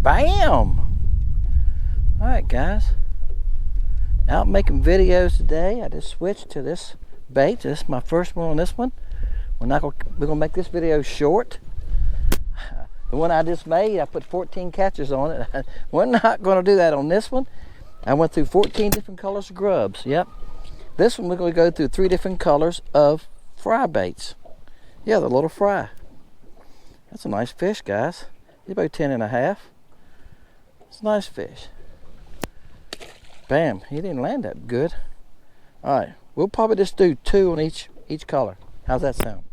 Bam! Alright guys, out making videos today. I just switched to this bait. This is my first one on this one. We're gonna make this video short. The one I just made, I put 14 catches on it. We're not gonna do that on this one. I went through 14 different colors of grubs. Yep. This one we're gonna go through 3 different colors of fry baits. Yeah, the little fry. That's a nice fish, guys. He's about 10.5. It's a nice fish. Bam, he didn't land that good. All right, we'll probably just do 2 on each color. How's that sound?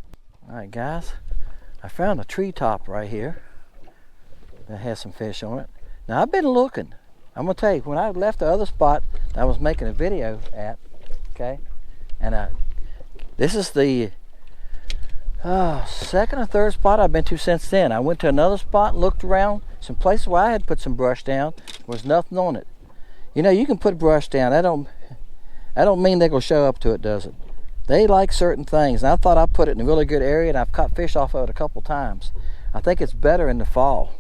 All right, guys, I found a treetop right here that has some fish on it. Now, I've been looking. I'm gonna tell you, when I left the other spot that I was making a video at, okay, and this is the second or third spot I've been to since then. I went to another spot, looked around, some places where I had put some brush down. There was nothing on it. You know, you can put brush down. That don't mean they're gonna show up to it, does it? They like certain things, and I thought I put it in a really good area, and I've caught fish off of it a couple times. I think it's better in the fall.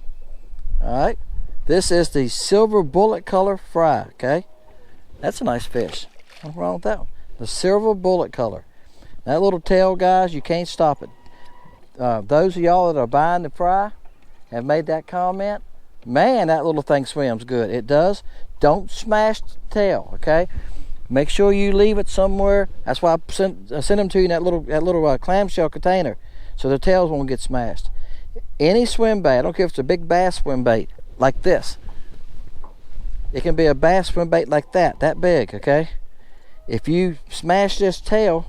All right, this is the silver bullet color fry. Okay, that's a nice fish. What's wrong with that one? The silver bullet color. That little tail, guys, you can't stop it. Those of y'all that are buying the fry have made that comment. Man, that little thing swims good. It does. Don't smash the tail, okay? Make sure you leave it somewhere. That's why I sent them to you in that little clamshell container, so the tails won't get smashed. Any swim bait, I don't care if it's a big bass swim bait like this. It can be a bass swim bait like that big, okay? If you smash this tail,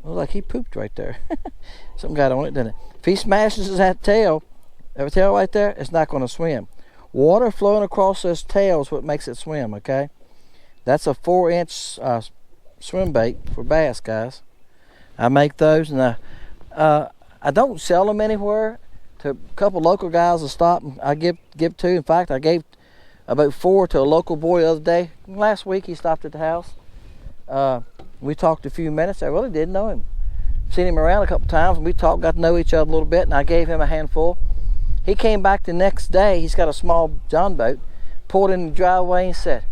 looks like he pooped right there. Something got on it, didn't it? If he smashes that tail right there, it's not going to swim. Water flowing across this tail is what makes it swim, okay? That's a 4-inch swim bait for bass, guys. I make those, and I don't sell them anywhere. To a couple local guys will stop and I give to. In fact, I gave about 4 to a local boy the other day. Last week he stopped at the house. We talked a few minutes. I really didn't know him. Seen him around a couple times, and we talked, got to know each other a little bit, and I gave him a handful. He came back the next day. He's got a small John boat, pulled in the driveway and said,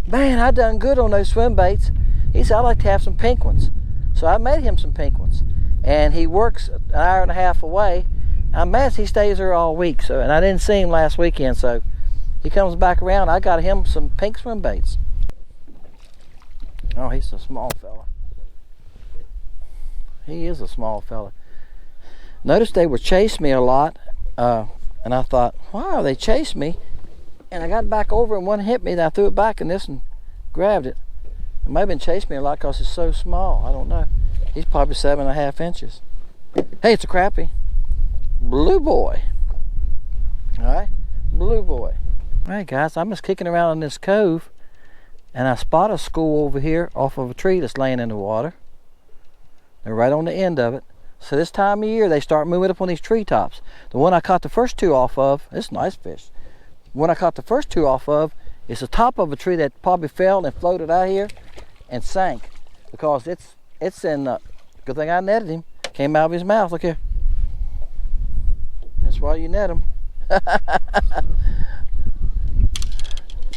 "Man, I done good on those swim baits." He said, "I'd like to have some pink ones." So I made him some pink ones. And he works an hour and a half away. I'm mad he stays there all week. So, and I didn't see him last weekend, so he comes back around. I got him some pink swim baits. Oh, he's a small fella. He is a small fella. Notice they would chase me a lot, and I thought, wow, they chased me. And I got back over and one hit me, and I threw it back in this and grabbed it. It might have been chasing me a lot because it's so small. I don't know. He's probably 7.5 inches. Hey, it's a crappie. Blue boy. All right, blue boy. All right, guys, I'm just kicking around in this cove, and I spot a school over here off of a tree that's laying in the water. They're right on the end of it. So this time of year, they start moving up on these treetops. The one I caught the first 2 off of, this is a nice fish. The one I caught the first 2 off of is the top of a tree that probably fell and floated out here and sank because it's in. Good thing I netted him. Came out of his mouth. Look here. That's why you net him.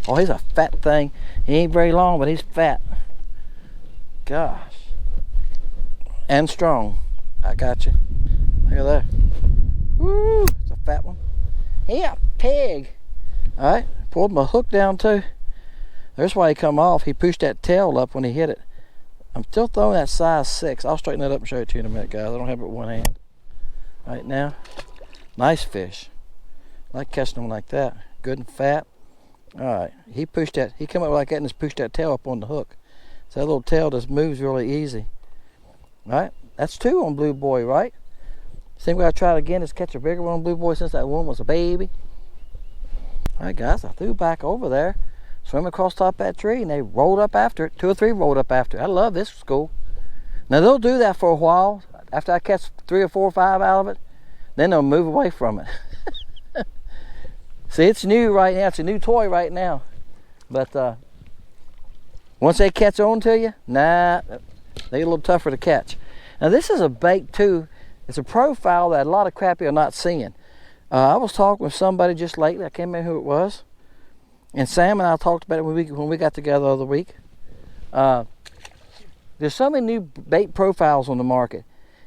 Oh, he's a fat thing. He ain't very long, but he's fat. Gosh. And strong. I got you. Look at that. Woo! It's a fat one. He a pig. All right. Pulled my hook down too. There's why he come off. He pushed that tail up when he hit it. I'm still throwing that size 6. I'll straighten that up and show it to you in a minute, guys. I don't have it with one hand. Right now. Nice fish. I like catching them like that. Good and fat. Alright. He pushed that. He come up like that and just pushed that tail up on the hook. So that little tail just moves really easy. Alright. That's 2 on blue boy, right? Think we gotta try it again. Just catch a bigger one on blue boy since that one was a baby. Alright, guys. I threw back over there. Swim across top of that tree, and they rolled up after it. 2 or 3 rolled up after it. I love this school. Now they'll do that for a while. After I catch 3 or 4 or 5 out of it, then they'll move away from it. See, it's new right now. It's a new toy right now. But once they catch on to you, nah, they're a little tougher to catch. Now this is a bait too. It's a profile that a lot of crappie are not seeing. I was talking with somebody just lately, I can't remember who it was, and Sam and I talked about it when we got together the other week. There's so many new bait profiles on the market,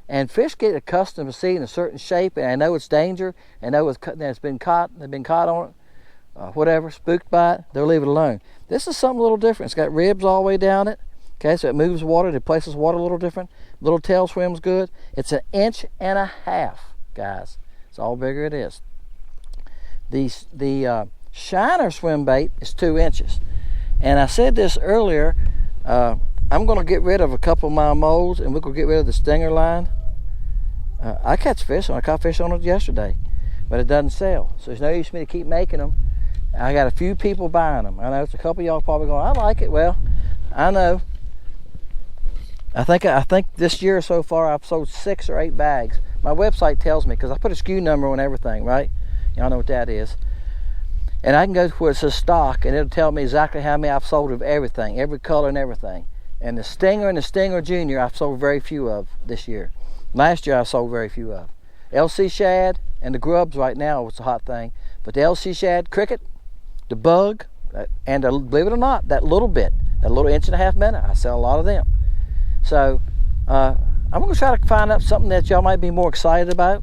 and fish get accustomed to seeing a certain shape, and I know it's danger, and know it's been caught, they've been caught on it, whatever, spooked by it, they'll leave it alone. This is something a little different. It's got ribs all the way down it, okay, so it moves water, it places water a little different, little tail swims good. It's 1.5 inches, guys. It's all bigger it is. The shiner swim bait is 2 inches. And I said this earlier, I'm going to get rid of a couple of my molds, and we're going to get rid of the stinger line. I catch fish on it. I caught fish on it yesterday, but it doesn't sell. So there's no use for me to keep making them. I got a few people buying them. I know it's a couple of y'all probably going, I like it. Well, I know. I think this year so far I've sold 6 or 8 bags. My website tells me, because I put a SKU number on everything, right? Y'all know what that is. And I can go to where it says stock, and it'll tell me exactly how many I've sold of everything, every color and everything. And the Stinger and the Stinger Junior, I've sold very few of this year. Last year I sold very few of. LC Shad and the grubs right now was a hot thing. But the LC Shad, cricket, the bug, and believe it or not, that little bit, that little 1.5 minute, I sell a lot of them. So I'm going to try to find out something that y'all might be more excited about.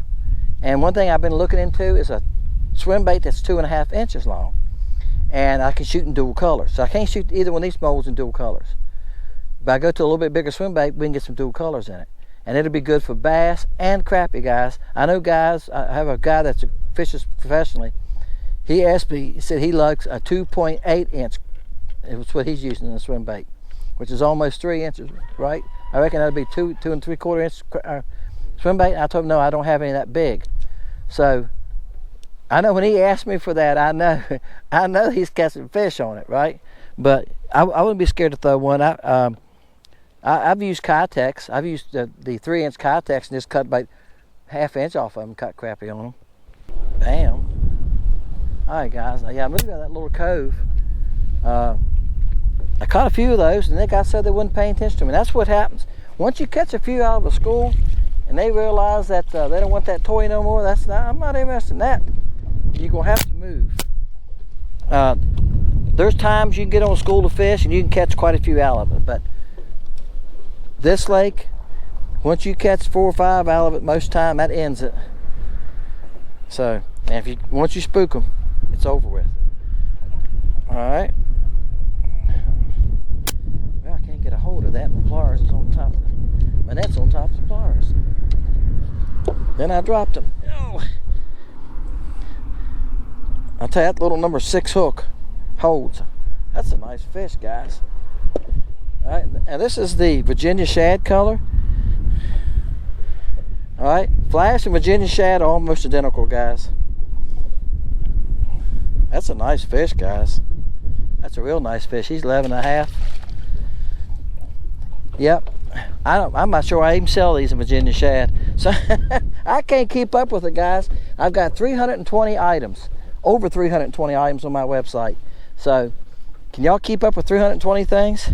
And one thing I've been looking into is a swim bait that's 2.5 inches long. And I can shoot in dual colors. So I can't shoot either one of these molds in dual colors. But I go to a little bit bigger swim bait, we can get some dual colors in it. And it'll be good for bass and crappie, guys. I know guys, I have a guy that fishes professionally. He asked me, he said he likes a 2.8 inch. It was what he's using in the swim bait, which is almost 3 inches, right? I reckon that'd be 2 3/4 inch swim bait. I told him, no, I don't have any that big. So I know when he asked me for that, I know he's catching fish on it, right? But I wouldn't be scared to throw one. I've used Kitex. I've used the 3-inch Kitex and just cut about 1/2 inch off of them, cut crappie on them. Bam. All right, guys. Now, yeah, I'm moving out that little cove. I caught a few of those, and the guy said they wasn't paying attention to me. That's what happens. Once you catch a few out of a school, and they realize that they don't want that toy no more, I'm not interested in that. You're going to have to move. There's times you can get on a school to fish, and you can catch quite a few out of it. But this lake, once you catch 4 or 5 out of it, most time, that ends it. So, and once you spook them, it's over with. All right. Well, I can't get a hold of that. My pliers is on top of it. My net's on top of the pliers. Then I dropped them. Oh. I'll tell you, that little number 6 hook holds. That's a nice fish, guys. All right, and this is the Virginia Shad color. All right, Flash and Virginia Shad are almost identical, guys. That's a nice fish, guys. That's a real nice fish. He's 11.5. Yep. I'm not sure I even sell these in Virginia Shad. So I can't keep up with it, guys. I've got 320 items, over 320 items on my website. So can y'all keep up with 320 things?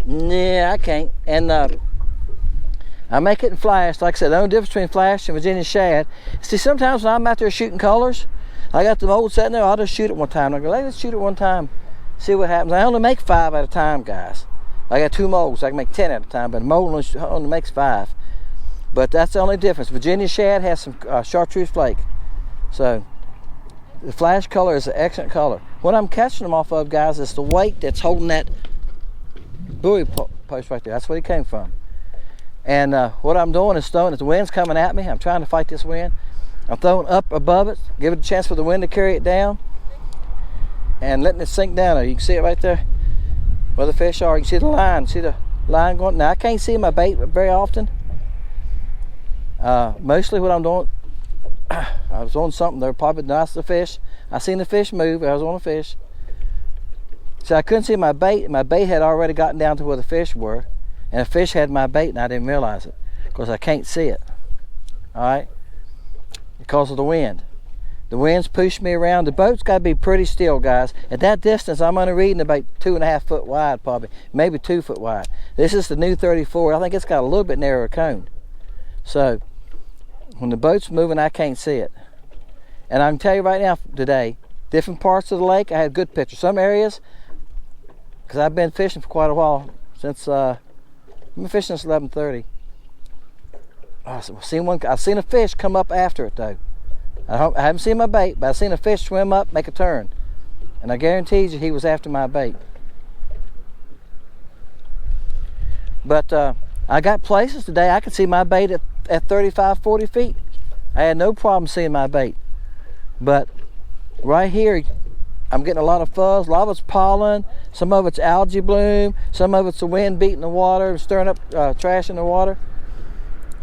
Yeah, I can't. And I make it in Flash. Like I said, the only difference between Flash and Virginia Shad. See, sometimes when I'm out there shooting colors, I got the mold sitting there, I'll just shoot it one time. I go, let's shoot it one time, see what happens. I only make 5 at a time, guys. I got 2 molds, I can make 10 at a time, but a mold only makes 5. But that's the only difference. Virginia Shad has some chartreuse flake. So the Flash color is an excellent color. What I'm catching them off of, guys, is the weight that's holding that buoy post right there. That's where he came from. And what I'm doing is throwing, if the wind's coming at me, I'm trying to fight this wind. I'm throwing up above it, give it a chance for the wind to carry it down, and letting it sink down there. You can see it right there where the fish are. You can see the line. See the line going. Now I can't see my bait very often. Mostly what I'm doing, I was on something. They're probably nice to fish. I seen the fish move. I was on a fish. So I couldn't see my bait. My bait had already gotten down to where the fish were, and the fish had my bait, and I didn't realize it because I can't see it. All right, because of the wind. The winds push me around. The boat's got to be pretty still, guys. At that distance, I'm only reading about 2.5 foot wide, probably, maybe 2 foot wide. This is the new 34. I think it's got a little bit narrower cone. So when the boat's moving, I can't see it. And I can tell you right now, today, different parts of the lake, I had good pictures. Some areas, because I've been fishing for quite a while, since I've been fishing since 11:30. I've seen a fish come up after it though. I haven't seen my bait, but I've seen a fish swim up, make a turn, and I guarantee you he was after my bait. But I got places today I could see my bait at 35, 40 feet. I had no problem seeing my bait. But right here, I'm getting a lot of fuzz. A lot of it's pollen, some of it's algae bloom, some of it's the wind beating the water, stirring up trash in the water.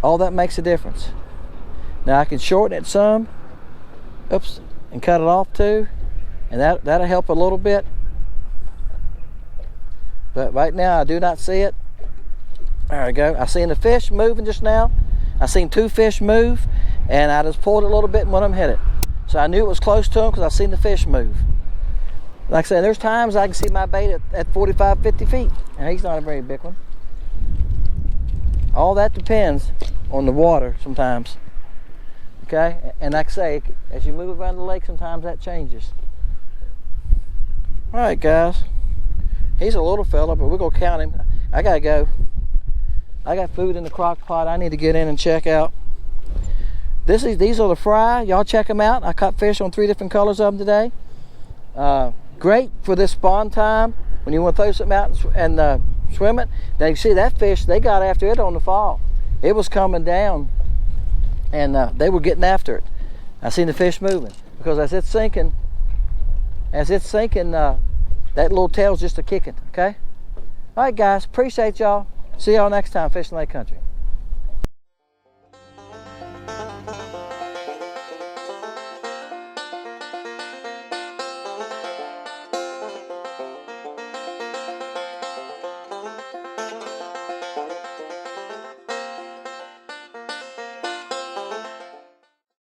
All that makes a difference. Now I can shorten it some, oops, and cut it off too, and that'll help a little bit. But right now I do not see it. There we go. I seen the fish moving just now. I seen 2 fish move, and I just pulled it a little bit and one of them hit it. So I knew it was close to them because I seen the fish move. Like I said, there's times I can see my bait at 45, 50 feet. And he's not a very big one. All that depends on the water sometimes. Okay? And like I say, as you move around the lake, sometimes that changes. All right, guys. He's a little fella, but we're going to count him. I got to go. I got food in the crock pot I need to get in and check out. These are the fry. Y'all check them out. I caught fish on 3 different colors of them today. Great for this spawn time when you want to throw something out and swim it. Now you see that fish, they got after it on the fall. It was coming down and they were getting after it. I seen the fish moving because as it's sinking, that little tail's just a kicking, okay? All right, guys, appreciate y'all. See y'all next time, Fishing Lake Country.